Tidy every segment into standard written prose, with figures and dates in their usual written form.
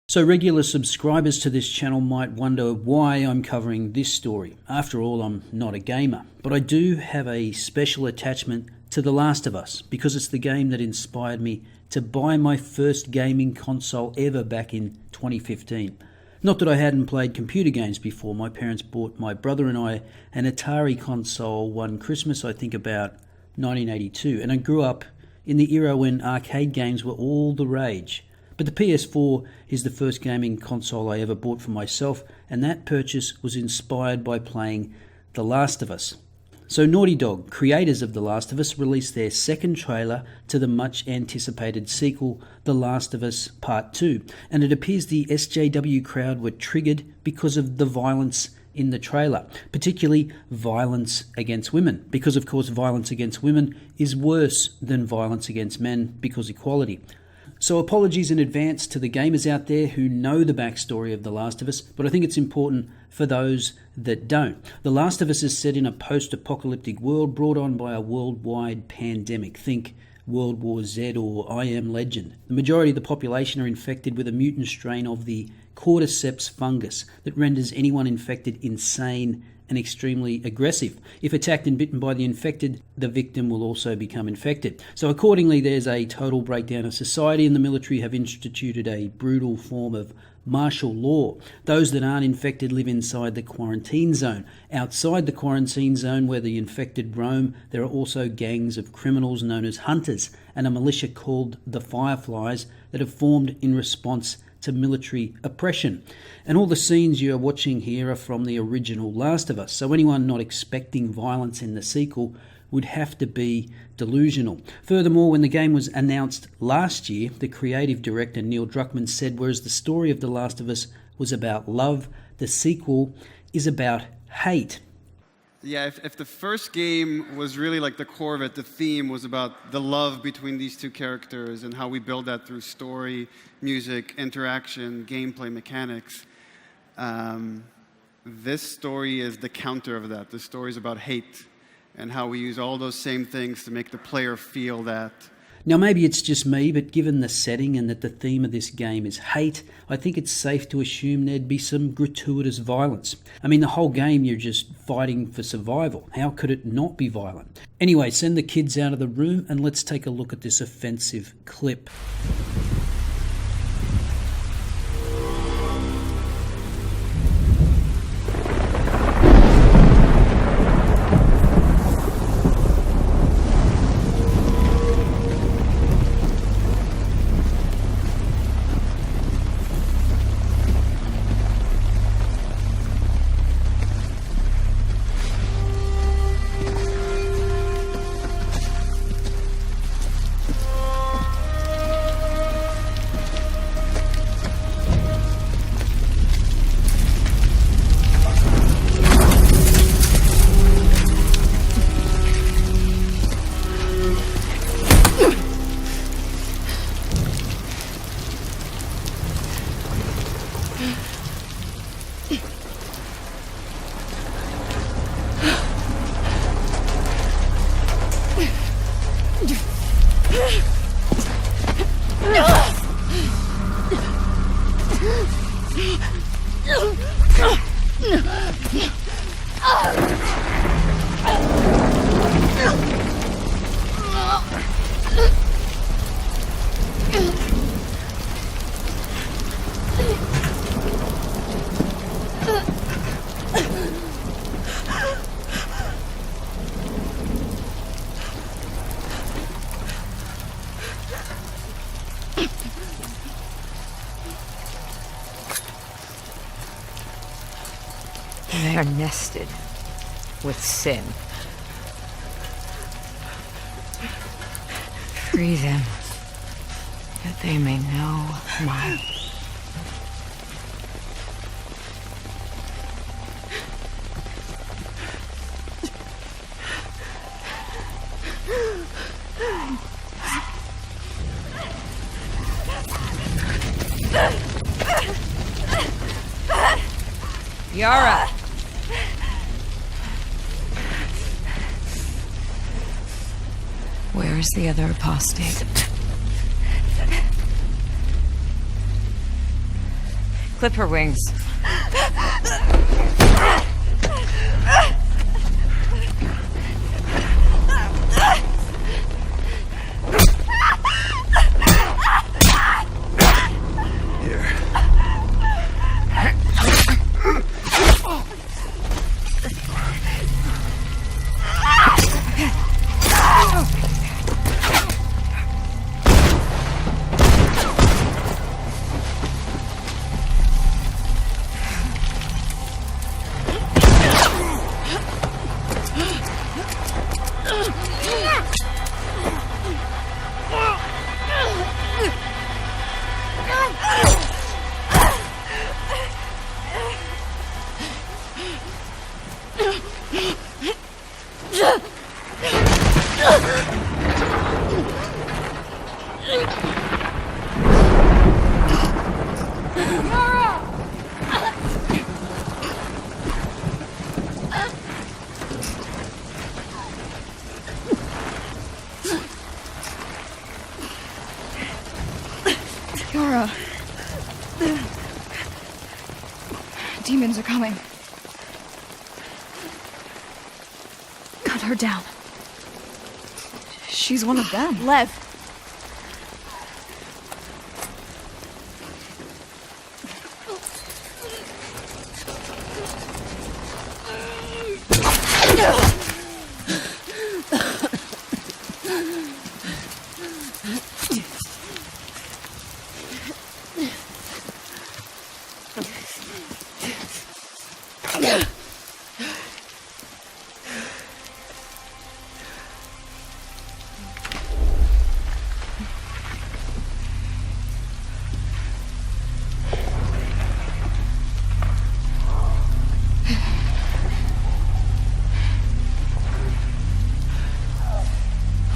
So regular subscribers to this channel might wonder why I'm covering this story. After all, I'm not a gamer, but I do have a special attachment to The Last of Us because it's the game that inspired me to buy my first gaming console ever back in 2015. Not that I hadn't played computer games before. My parents bought my brother and I an Atari console one Christmas, I think about 1982, and I grew up in the era when arcade games were all the rage. But the PS4 is the first gaming console I ever bought for myself, and that purchase was inspired by playing The Last of Us. So Naughty Dog, creators of The Last of Us, released their second trailer to the much anticipated sequel, The Last of Us Part 2, and it appears the SJW crowd were triggered because of the violence in the trailer, particularly violence against women, because of course violence against women is worse than violence against men because equality. So apologies in advance to the gamers out there who know the backstory of The Last of Us, but I think it's important for those that don't. The Last of Us is set in a post-apocalyptic world brought on by a worldwide pandemic. Think World War Z or I Am Legend. The majority of the population are infected with a mutant strain of the cordyceps fungus that renders anyone infected insane and extremely aggressive. If attacked and bitten by the infected, the victim will also become infected. So accordingly, there's a total breakdown of society, and the military have instituted a brutal form of martial law. Those that aren't infected live inside the quarantine zone. Outside the quarantine zone where the infected roam, there are also gangs of criminals known as hunters and a militia called the Fireflies that have formed in response to military oppression. And all the scenes you're watching here are from the original Last of Us, so anyone not expecting violence in the sequel would have to be delusional. Furthermore, when the game was announced last year, the creative director Neil Druckmann said, whereas the story of The Last of Us was about love, the sequel is about hate. Yeah, if the first game was really like the core of it, the theme was about the love between these two characters and how we build that through story, music, interaction, gameplay, mechanics. This story is the counter of that. The story is about hate and how we use all those same things to make the player feel that. Now maybe it's just me, but given the setting and that the theme of this game is hate, I think it's safe to assume there'd be some gratuitous violence. I mean, the whole game you're just fighting for survival. How could it not be violent? Anyway, send the kids out of the room and let's take a look at this offensive clip. They are nested with sin. Free them, that they may know my... Yara! Where is the other apostate? Clip her wings. Yara. Demons are coming. Cut her down. She's one of them. Lev.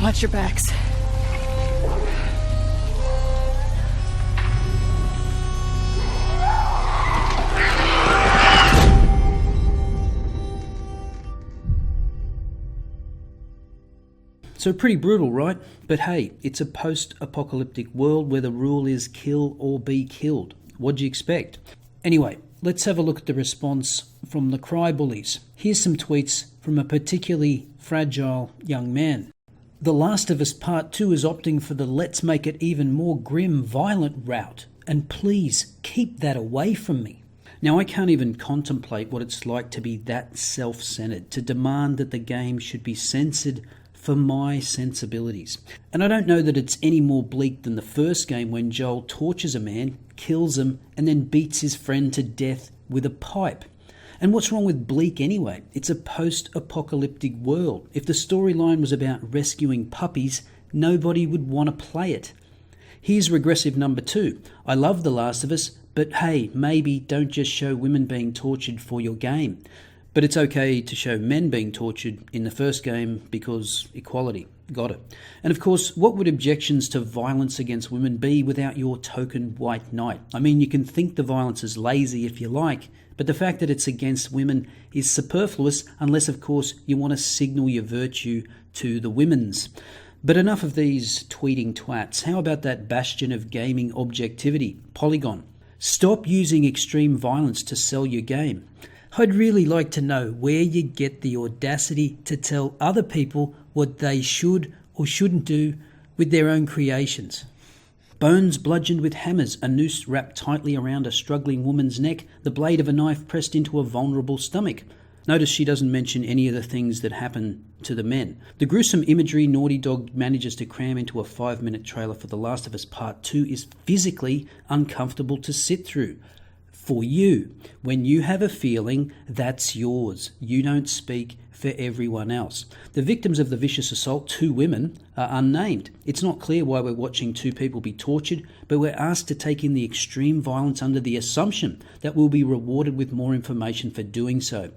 Watch your backs. So pretty brutal, right? But hey, it's a post-apocalyptic world where the rule is kill or be killed. What'd you expect? Anyway, let's have a look at the response from the cry bullies. Here's some tweets from a particularly fragile young man. The Last of Us Part 2 is opting for the let's make it even more grim, violent route, and please keep that away from me. Now, I can't even contemplate what it's like to be that self-centered, to demand that the game should be censored for my sensibilities. And I don't know that it's any more bleak than the first game when Joel tortures a man, kills him, and then beats his friend to death with a pipe. And what's wrong with bleak anyway? It's a post-apocalyptic world. If the storyline was about rescuing puppies, nobody would want to play it. Here's regressive number 2. I love The Last of Us, but hey, maybe don't just show women being tortured for your game. But it's okay to show men being tortured in the first game because equality. Got it. And of course, what would objections to violence against women be without your token white knight? I mean, you can think the violence is lazy if you like, but the fact that it's against women is superfluous unless, of course, you want to signal your virtue to the women's. But enough of these tweeting twats. How about that bastion of gaming objectivity, Polygon? Stop using extreme violence to sell your game. I'd really like to know where you get the audacity to tell other people what they should or shouldn't do with their own creations. Bones bludgeoned with hammers, a noose wrapped tightly around a struggling woman's neck, the blade of a knife pressed into a vulnerable stomach. Notice she doesn't mention any of the things that happen to the men. The gruesome imagery Naughty Dog manages to cram into a 5-minute trailer for The Last of Us Part 2 is physically uncomfortable to sit through. For you, when you have a feeling, that's yours. You don't speak for everyone else. The victims of the vicious assault, 2 women, are unnamed. It's not clear why we're watching 2 people be tortured, but we're asked to take in the extreme violence under the assumption that we'll be rewarded with more information for doing so.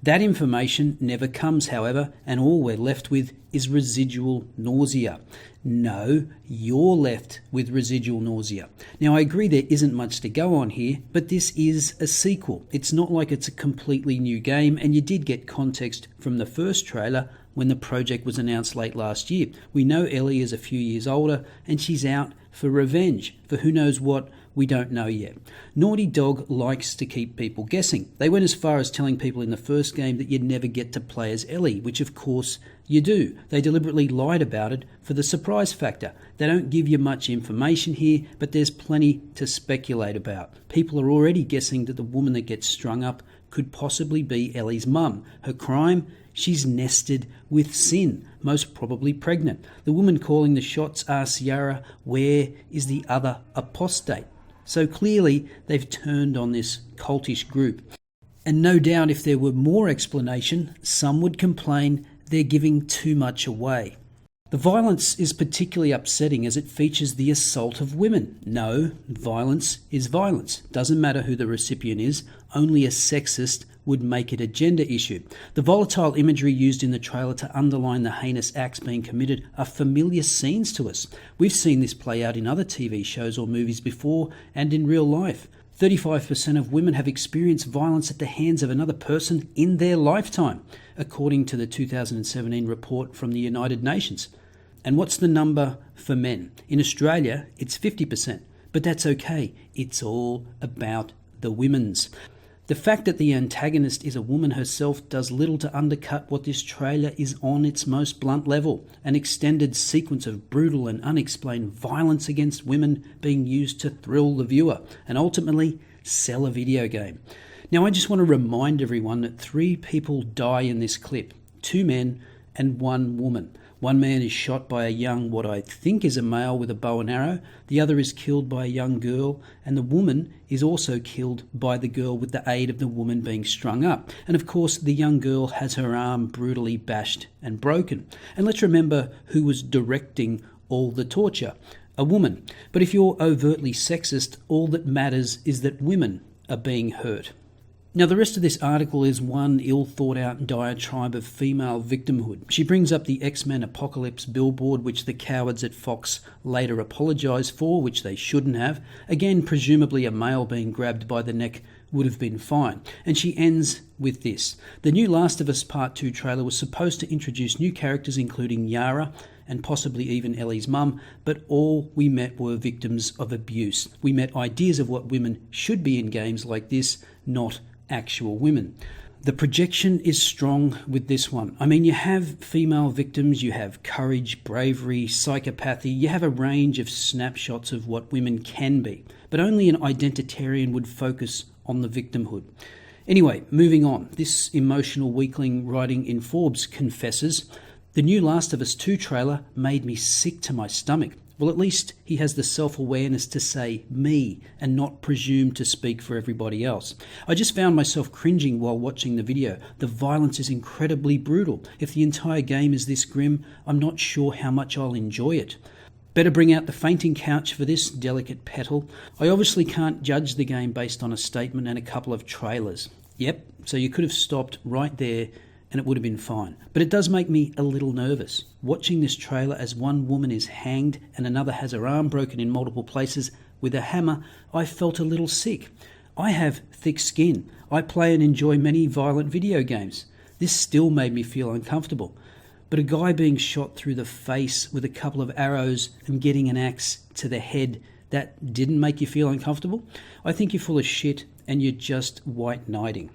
That information never comes, however, and all we're left with is residual nausea. No, you're left with residual nausea. Now, I agree there isn't much to go on here, but this is a sequel. It's not like it's a completely new game, and you did get context from the first trailer when the project was announced late last year. We know Ellie is a few years older, and she's out for revenge, for who knows what we don't know yet. Naughty Dog likes to keep people guessing. They went as far as telling people in the first game that you'd never get to play as Ellie, which of course you do. They deliberately lied about it for the surprise factor. They don't give you much information here, but there's plenty to speculate about. People are already guessing that the woman that gets strung up could possibly be Ellie's mum. Her crime? She's nested with sin, most probably pregnant. The woman calling the shots asks Yara, where is the other apostate? So clearly they've turned on this cultish group. And no doubt if there were more explanation, some would complain they're giving too much away. The violence is particularly upsetting as it features the assault of women. No, violence is violence. Doesn't matter who the recipient is, only a sexist would make it a gender issue. The volatile imagery used in the trailer to underline the heinous acts being committed are familiar scenes to us. We've seen this play out in other TV shows or movies before and in real life. 35% of women have experienced violence at the hands of another person in their lifetime, according to the 2017 report from the United Nations. And what's the number for men? In Australia, it's 50%, but that's okay. It's all about the women's. The fact that the antagonist is a woman herself does little to undercut what this trailer is on its most blunt level, an extended sequence of brutal and unexplained violence against women being used to thrill the viewer and ultimately sell a video game. Now I just want to remind everyone that 3 people die in this clip, 2 men and 1 woman. One man is shot by a young, what I think is a male with a bow and arrow. The other is killed by a young girl, and the woman is also killed by the girl with the aid of the woman being strung up. And of course, the young girl has her arm brutally bashed and broken. And let's remember who was directing all the torture. A woman. But if you're overtly sexist, all that matters is that women are being hurt. Now, the rest of this article is one ill-thought-out diatribe of female victimhood. She brings up the X-Men Apocalypse billboard, which the cowards at Fox later apologise for, which they shouldn't have. Again, presumably a male being grabbed by the neck would have been fine. And she ends with this. The new Last of Us Part 2 trailer was supposed to introduce new characters including Yara and possibly even Ellie's mum, but all we met were victims of abuse. We met ideas of what women should be in games like this, not actual women. The projection is strong with this one. I mean, you have female victims, you have courage, bravery, psychopathy, you have a range of snapshots of what women can be, but only an identitarian would focus on the victimhood. Anyway, moving on. This emotional weakling writing in Forbes confesses, the new Last of Us 2 trailer made me sick to my stomach. Well, at least he has the self-awareness to say me and not presume to speak for everybody else. I just found myself cringing while watching the video. The violence is incredibly brutal. If the entire game is this grim, I'm not sure how much I'll enjoy it. Better bring out the fainting couch for this delicate petal. I obviously can't judge the game based on a statement and a couple of trailers. Yep, so you could have stopped right there and it would have been fine. But it does make me a little nervous. Watching this trailer as one woman is hanged and another has her arm broken in multiple places with a hammer, I felt a little sick. I have thick skin. I play and enjoy many violent video games. This still made me feel uncomfortable. But a guy being shot through the face with a couple of arrows and getting an axe to the head, that didn't make you feel uncomfortable? I think you're full of shit and you're just white knighting.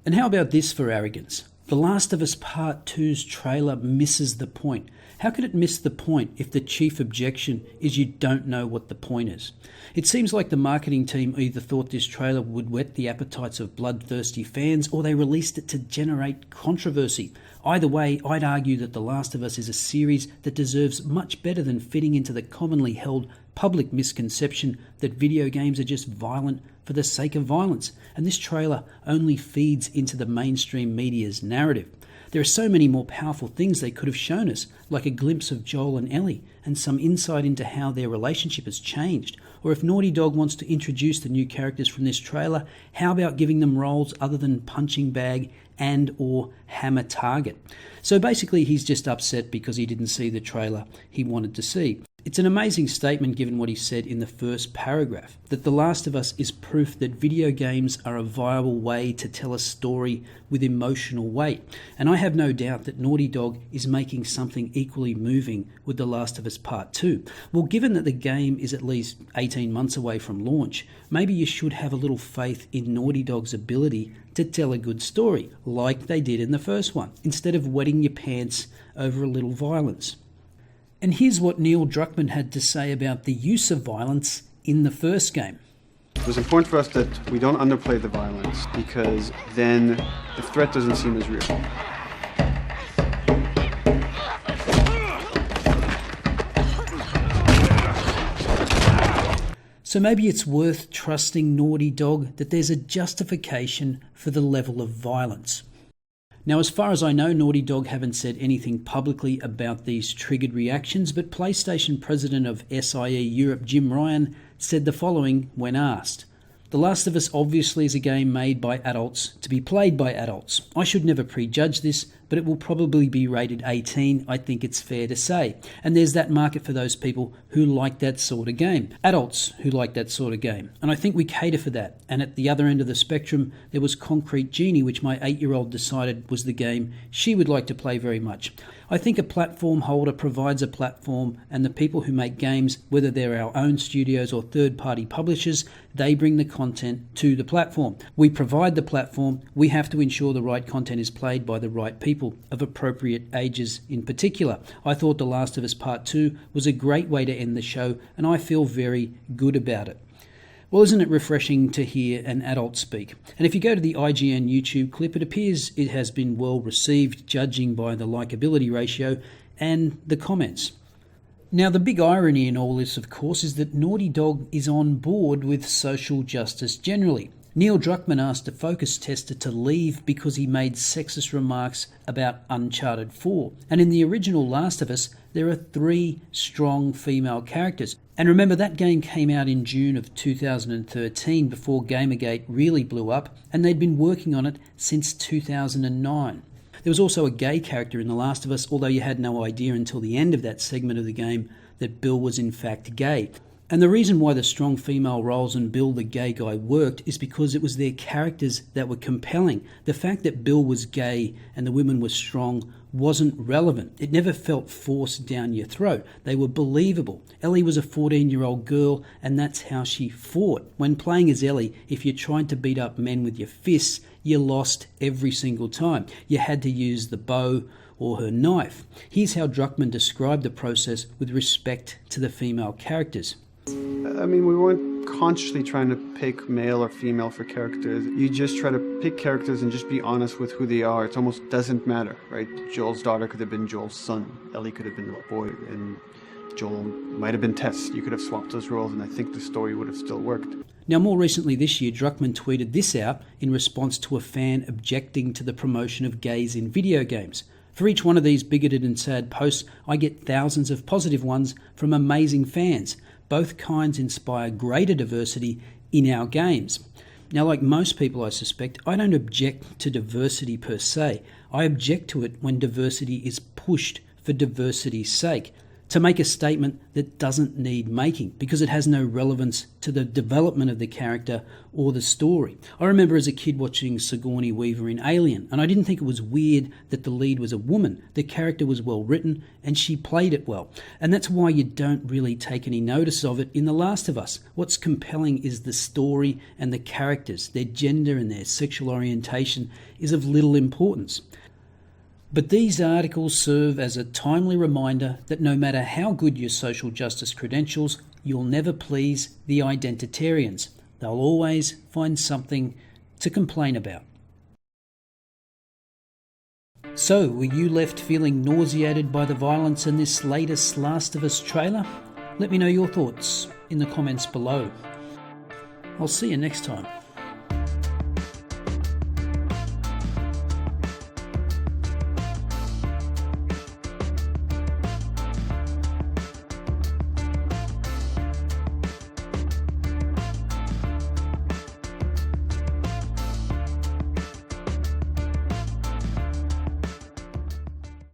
And how about this for arrogance? The Last of Us Part 2's trailer misses the point. How could it miss the point if the chief objection is you don't know what the point is? It seems like the marketing team either thought this trailer would whet the appetites of bloodthirsty fans or they released it to generate controversy. Either way, I'd argue that The Last of Us is a series that deserves much better than fitting into the commonly held public misconception that video games are just violent for the sake of violence, and this trailer only feeds into the mainstream media's narrative. There are so many more powerful things they could have shown us, like a glimpse of Joel and Ellie, and some insight into how their relationship has changed. Or if Naughty Dog wants to introduce the new characters from this trailer, how about giving them roles other than punching bag and or hammer target? So basically he's just upset because he didn't see the trailer he wanted to see. It's an amazing statement given what he said in the first paragraph, that The Last of Us is proof that video games are a viable way to tell a story with emotional weight. And I have no doubt that Naughty Dog is making something equally moving with The Last of Us Part 2. Well, given that the game is at least 18 months away from launch, maybe you should have a little faith in Naughty Dog's ability to tell a good story, like they did in the first one, instead of wetting your pants over a little violence. And here's what Neil Druckmann had to say about the use of violence in the first game. It was important for us that we don't underplay the violence, because then the threat doesn't seem as real. So maybe it's worth trusting Naughty Dog that there's a justification for the level of violence. Now, as far as I know, Naughty Dog haven't said anything publicly about these triggered reactions, but PlayStation president of SIE Europe, Jim Ryan, said the following when asked. The Last of Us obviously is a game made by adults to be played by adults. I should never prejudge this, but it will probably be rated 18, I think it's fair to say. And there's that market for those people who like that sort of game. Adults who like that sort of game. And I think we cater for that. And at the other end of the spectrum, there was Concrete Genie, which my 8-year-old decided was the game she would like to play very much. I think a platform holder provides a platform, and the people who make games, whether they're our own studios or third-party publishers, they bring the content to the platform. We provide the platform. We have to ensure the right content is played by the right people, of appropriate ages in particular. I thought The Last of Us Part 2 was a great way to end the show, and I feel very good about it. Well, isn't it refreshing to hear an adult speak? And if you go to the IGN YouTube clip, it appears it has been well received, judging by the likability ratio and the comments. Now, the big irony in all this, of course, is that Naughty Dog is on board with social justice generally. Neil Druckmann asked a focus tester to leave because he made sexist remarks about Uncharted 4. And in the original Last of Us, there are 3 strong female characters. And remember, that game came out in June of 2013, before Gamergate really blew up, and they'd been working on it since 2009. There was also a gay character in The Last of Us, although you had no idea until the end of that segment of the game that Bill was in fact gay. And the reason why the strong female roles and Bill the gay guy worked is because it was their characters that were compelling. The fact that Bill was gay and the women were strong wasn't relevant. It never felt forced down your throat. They were believable. Ellie was a 14-year-old girl, and that's how she fought. When playing as Ellie, if you tried to beat up men with your fists, you lost every single time. You had to use the bow or her knife. Here's how Druckmann described the process with respect to the female characters. I mean, we weren't consciously trying to pick male or female for characters. You just try to pick characters and just be honest with who they are. It almost doesn't matter, right? Joel's daughter could have been Joel's son. Ellie could have been a boy, and Joel might have been Tess. You could have swapped those roles, and I think the story would have still worked. Now, more recently this year, Druckmann tweeted this out in response to a fan objecting to the promotion of gays in video games. For each one of these bigoted and sad posts, I get thousands of positive ones from amazing fans. Both kinds inspire greater diversity in our games. Now, like most people, I suspect, I don't object to diversity per se. I object to it when diversity is pushed for diversity's sake, to make a statement that doesn't need making because it has no relevance to the development of the character or the story. I remember as a kid watching Sigourney Weaver in Alien, and I didn't think it was weird that the lead was a woman. The character was well written and she played it well. And that's why you don't really take any notice of it in The Last of Us. What's compelling is the story and the characters. Their gender and their sexual orientation is of little importance. But these articles serve as a timely reminder that no matter how good your social justice credentials, you'll never please the identitarians. They'll always find something to complain about. So, were you left feeling nauseated by the violence in this latest Last of Us trailer? Let me know your thoughts in the comments below. I'll see you next time.